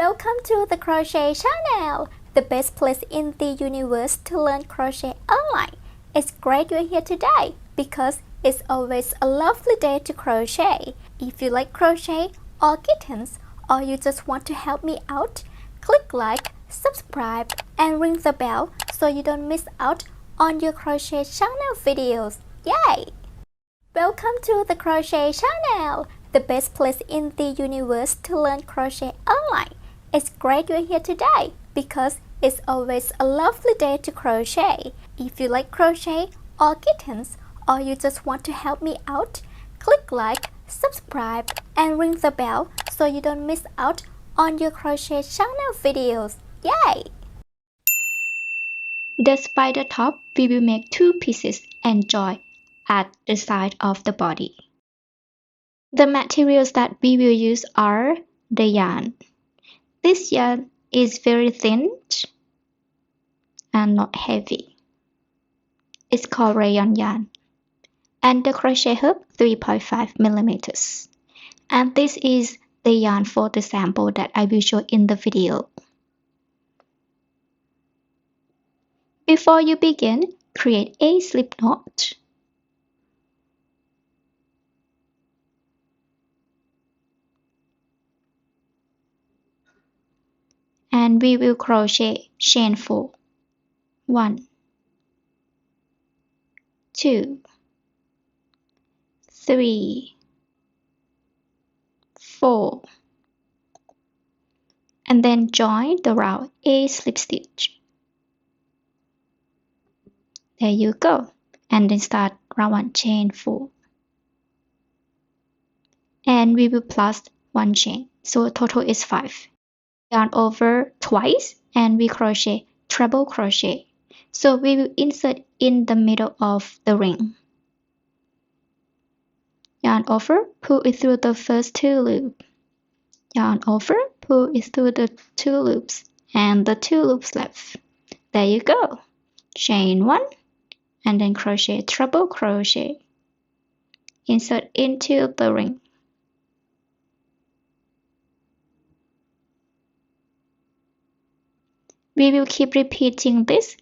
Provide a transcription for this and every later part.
Welcome to the Crochet channel, the best place in the universe to learn crochet online. It's great you're here today because it's always a lovely day to crochet. If you like crochet or kittens, or you just want to help me out, click like, subscribe, and ring the bell so you don't miss out on your crochet channel videos. Yay! Welcome to the Crochet channel, the best place in the universe to learn crochet online. It's great you're here today because it's always a lovely day to crochet. If you like crochet or kittens, or you just want to help me out, click like, subscribe, and ring the bell so you don't miss out on your crochet channel videos. Yay! The spider top we will make 2 pieces and join at the side of the body. The materials that we will use are the yarn. This yarn is very thin and not heavy. It's called rayon yarn. And the crochet hook 3.5 millimeters. And this is the yarn for the sample that I will show in the video. Before you begin, create a slip knot. And we will crochet chain 4. 1, 2, 3, 4, and then join the round a slip stitch. There you go. And then start round 1 chain 4. And we will plus 1 chain, so total is 5. Yarn over twice and we crochet treble crochet. So we will insert in the middle of the ring. Yarn over, pull it through the first 2 loops. Yarn over, pull it through the 2 loops and the 2 loops left. There you go. Chain 1 and then crochet treble crochet. Insert into the ring. We will keep repeating this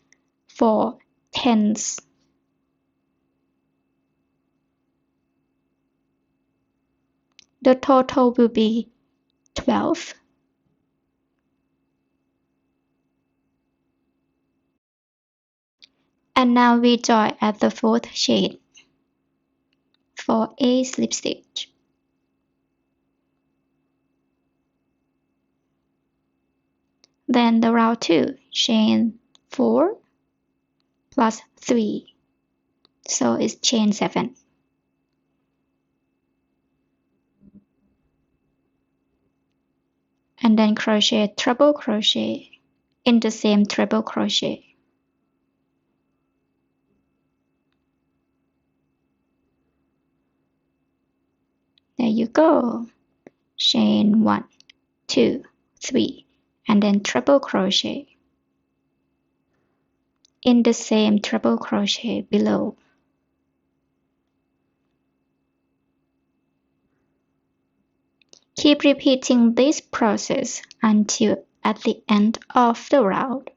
for 10s. The total will be 12. And now we join at the 4th chain for a slip stitch. Then the round 2, chain 4 plus 3, so it's chain 7. And then crochet treble crochet in the same treble crochet. There you go. Chain 1, 2, 3, and then treble crochet in the same treble crochet below. Keep repeating this process until at the end of the round.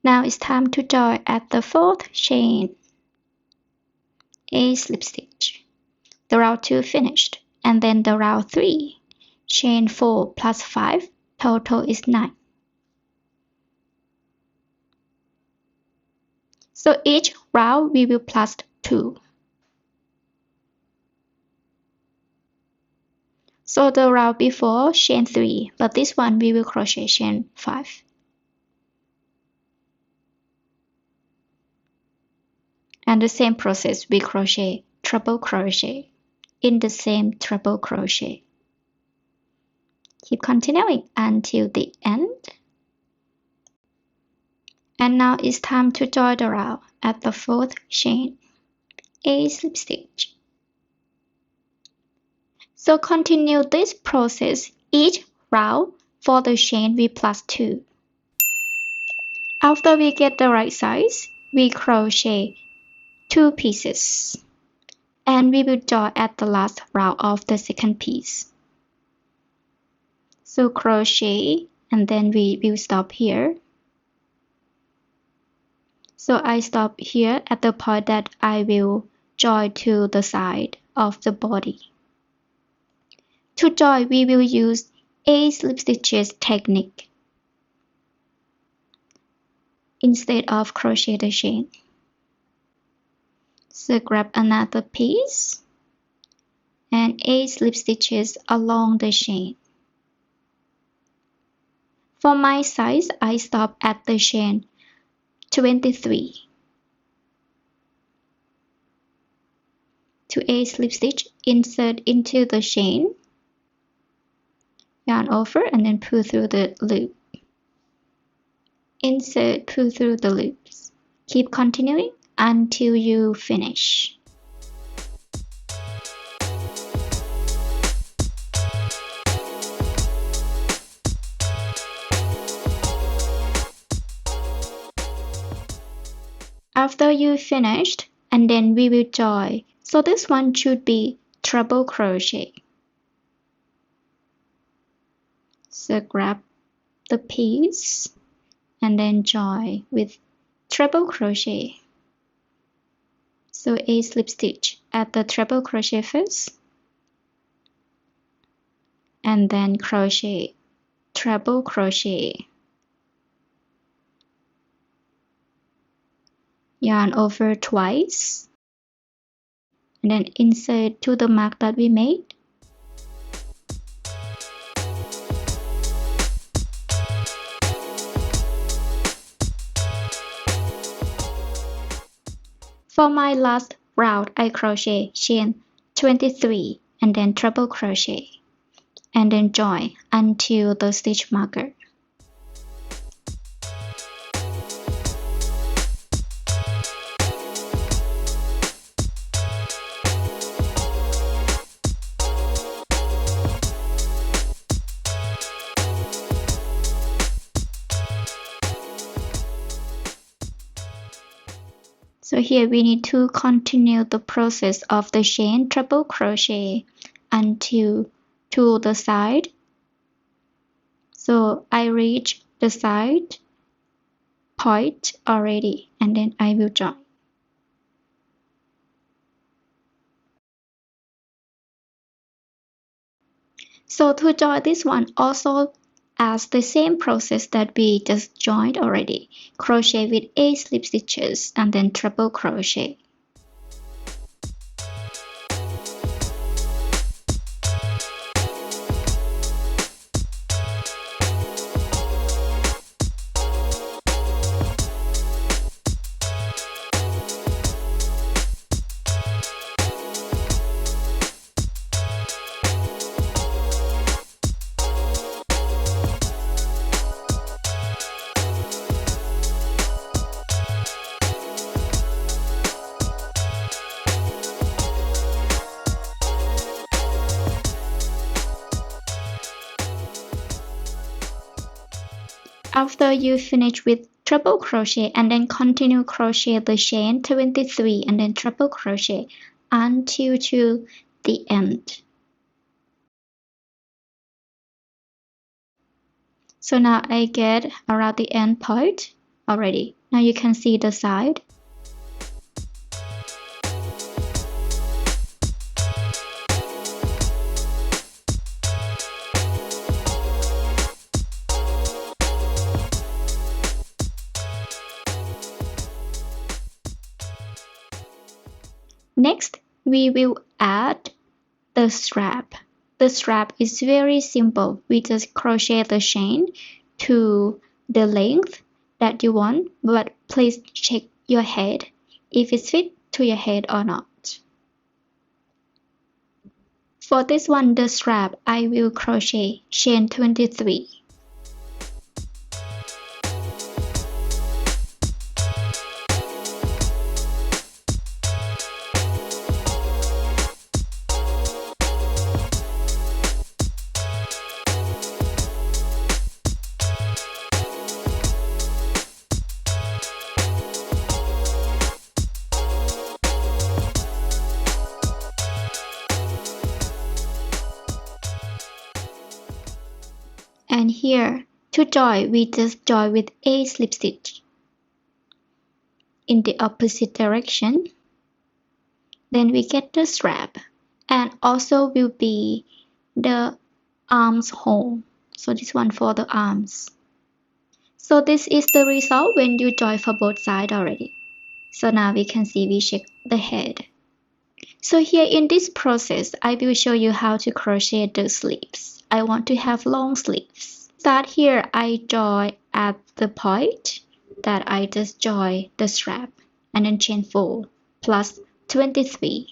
Now it's time to join at the 4th chain. A slip stitch. The round 2 finished, and then the round 3, chain 4 plus 5, total is 9. So each round we will plus 2. So the round before chain 3, but this one we will crochet chain 5. And the same process we crochet treble crochet in the same treble crochet. Keep continuing until the end. And now it's time to join the round at the 4th chain, a slip stitch. So continue this process each round for the chain we plus 2. After we get the right size, we crochet 2 pieces, and we will join at the last round of the second piece. So crochet, and then we will stop here. So I stop here at the point that I will join to the side of the body. To join, we will use a slip stitches technique instead of crochet the chain. So grab another piece and 8 slip stitches along the chain. For my size, I stop at the chain 23. To 8 slip stitch, insert into the chain, yarn over and then pull through the loop. Insert, pull through the loops. Keep continuing until you finish. After you finished, and then we will join. So this one should be treble crochet. So grab the piece and then join with treble crochet. So a slip stitch at the treble crochet first, and then crochet, treble crochet, yarn over twice, and then insert to the mark that we made. For my last round, I crochet chain 23 and then treble crochet, and then join until the stitch marker. So here we need to continue the process of the chain treble crochet until to the side. So I reach the side point already, and then I will join. So to join this one, also as the same process that we just joined already. Crochet with 8 slip stitches and then treble crochet. After you finish with treble crochet, and then continue crochet the chain 23 and then treble crochet until to the end. So now I get around the end point already. Now you can see the side. Next, we will add the strap. The strap is very simple. We just crochet the chain to the length that you want, but please check your head if it fits to your head or not. For this one, the strap, I will crochet chain 23. here, to join, we just join with a slip stitch in the opposite direction. Then we get the strap, and also will be the arms hole. So this one for the arms. So this is the result when you join for both sides already. So now we can see we check the head. So here in this process, I will show you how to crochet the sleeves. I want to have long sleeves. Start here, I join at the point that I just join the strap and then chain 4 plus 23.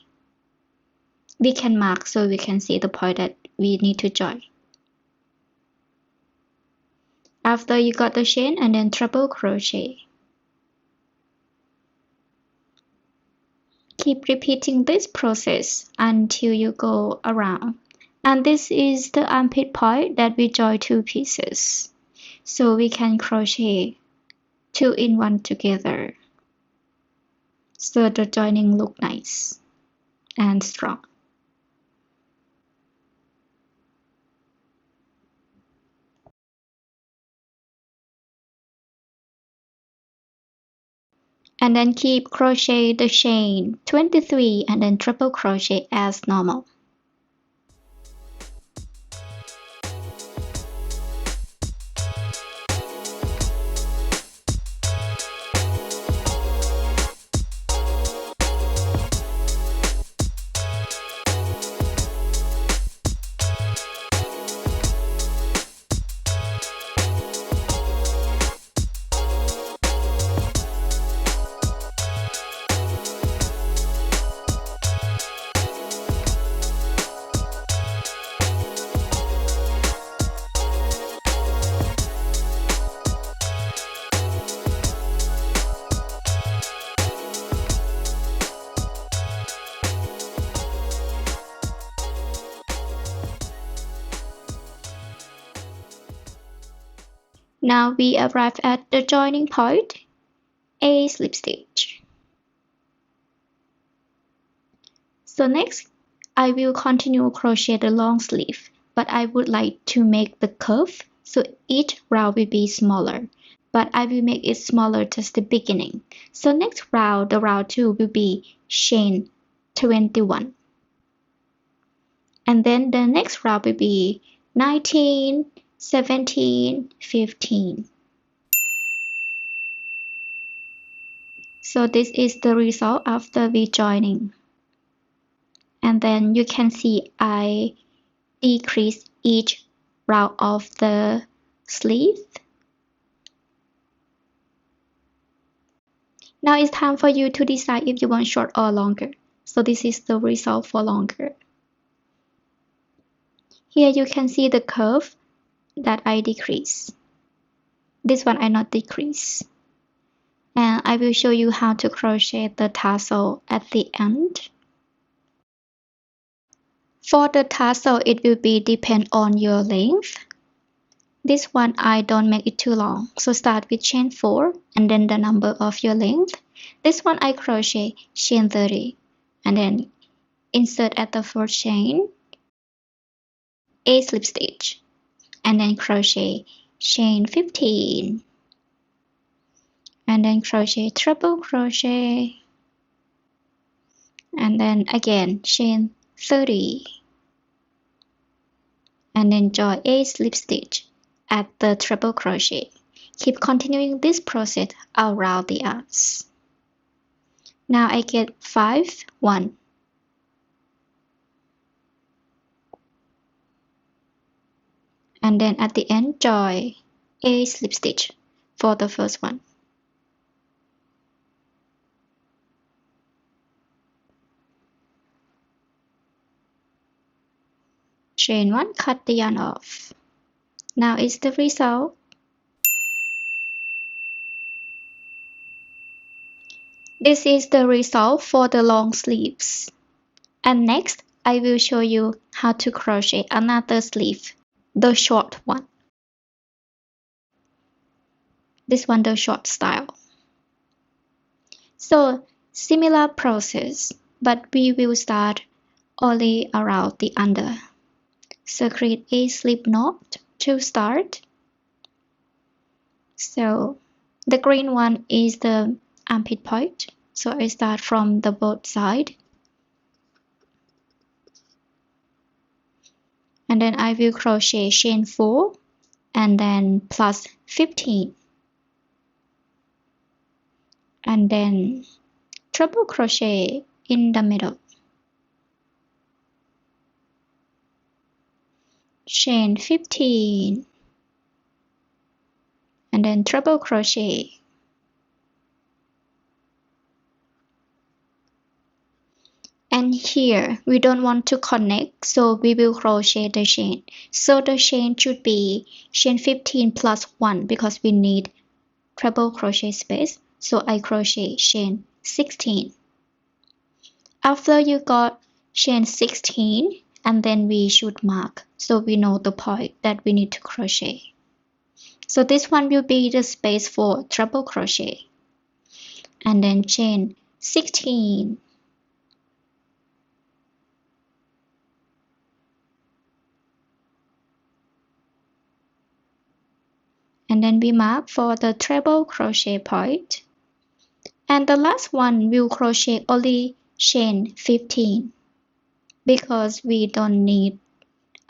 We can mark so we can see the point that we need to join. After you got the chain, and then treble crochet. Keep repeating this process until you go around. And this is the armpit point that we join 2 pieces. So we can crochet 2 in 1 together. So the joining look nice and strong. And then keep crochet the chain 23 and then triple crochet as normal. Now we arrive at the joining point, a slip stitch. So next, I will continue crochet the long sleeve, but I would like to make the curve, so each round will be smaller, but I will make it smaller just the beginning. So next round, the round 2 will be chain 21. And then the next round will be 19, 17, 15. So this is the result after we joining. And then you can see I decrease each round of the sleeve. Now it's time for you to decide if you want short or longer. So this is the result for longer. Here you can see the curve that I decrease. This one I not decrease. And I will show you how to crochet the tassel at the end. For the tassel, it will be depend on your length. This one I don't make it too long, so start with chain 4 and then the number of your length. This one I crochet chain 30 and then insert at the first chain a slip stitch and then crochet chain 15 and then crochet triple crochet and then again chain 30 and then join a slip stitch at the triple crochet. Keep continuing this process around the arms. Now I get 5, 1. And then at the end join a slip stitch for the first one. Chain 1, cut the yarn off. Now is the result. This is the result for the long sleeves. And next, I will show you how to crochet another sleeve, the short one. This one, the short style. So, similar process, but we will start only around the under. So create a slip knot to start So the green one is the armpit point. So I start from the both side. And then I will crochet chain 4 and then plus 15. And then treble crochet in the middle. Chain 15. And then treble crochet. And here we don't want to connect, so we will crochet the chain. So the chain should be chain 15 plus 1 because we need treble crochet space. So I crochet chain 16. After you got chain 16, and then we should mark so we know the point that we need to crochet. So this one will be the space for treble crochet. And then chain 16. And then we mark for the treble crochet point. And the last one will crochet only chain 15 because we don't need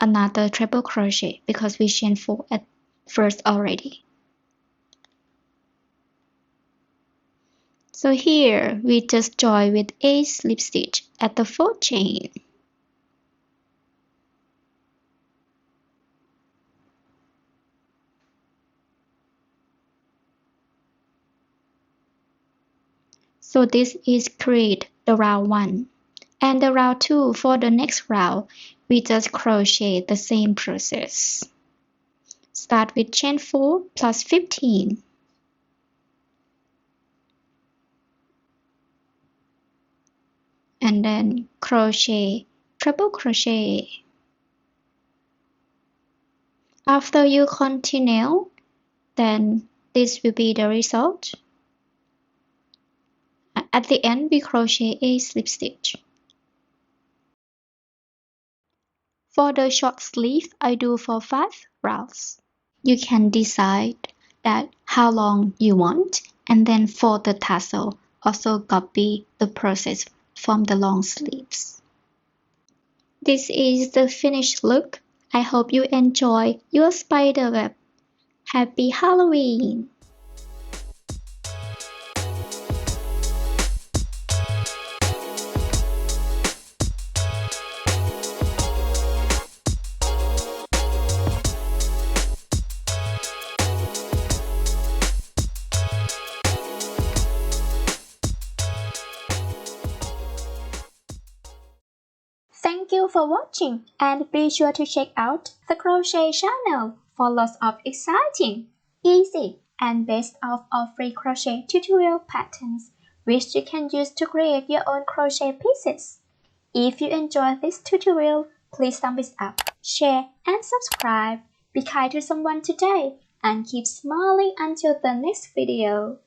another treble crochet because we chain 4 at first already. So here we just join with a slip stitch at the 4th chain. So this is create the round 1. And the round 2, for the next round, we just crochet the same process. Start with chain 4 plus 15. And then crochet, treble crochet. After you continue, then this will be the result. At the end, we crochet a slip stitch. For the short sleeve, I do for 5 rounds. You can decide that how long you want, and then for the tassel, also copy the process from the long sleeves. This is the finished look. I hope you enjoy your spider web. Happy Halloween! Thank you for watching, and be sure to check out the Crochet channel for lots of exciting, easy, and best of all free crochet tutorial patterns which you can use to create your own crochet pieces. If you enjoyed this tutorial, please thumbs up, share, and subscribe. Be kind to someone today and keep smiling until the next video.